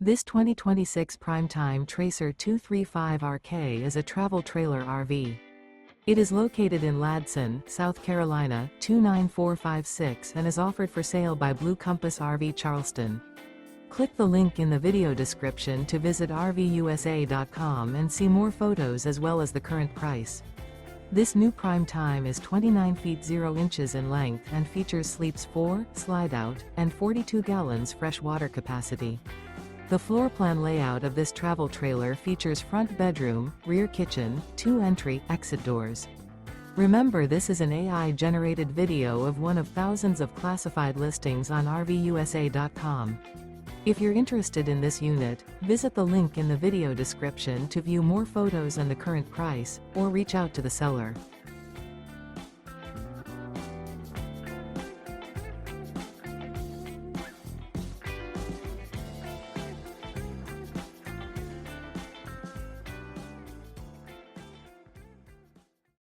This 2026 Primetime Tracer 235RK is a travel trailer RV. It is located in Ladson, South Carolina, 29456 and is offered for sale by Blue Compass RV Charleston. Click the link in the video description to visit RVUSA.com and see more photos as well as the current price. This new Primetime is 29 feet 0 inches in length and features sleeps 4, slide-out, and 42 gallons fresh water capacity. The floor plan layout of this travel trailer features front bedroom, rear kitchen, 2 entry/exit doors. Remember, this is an AI-generated video of one of thousands of classified listings on RVUSA.com. If you're interested in this unit, visit the link in the video description to view more photos and the current price, or reach out to the seller.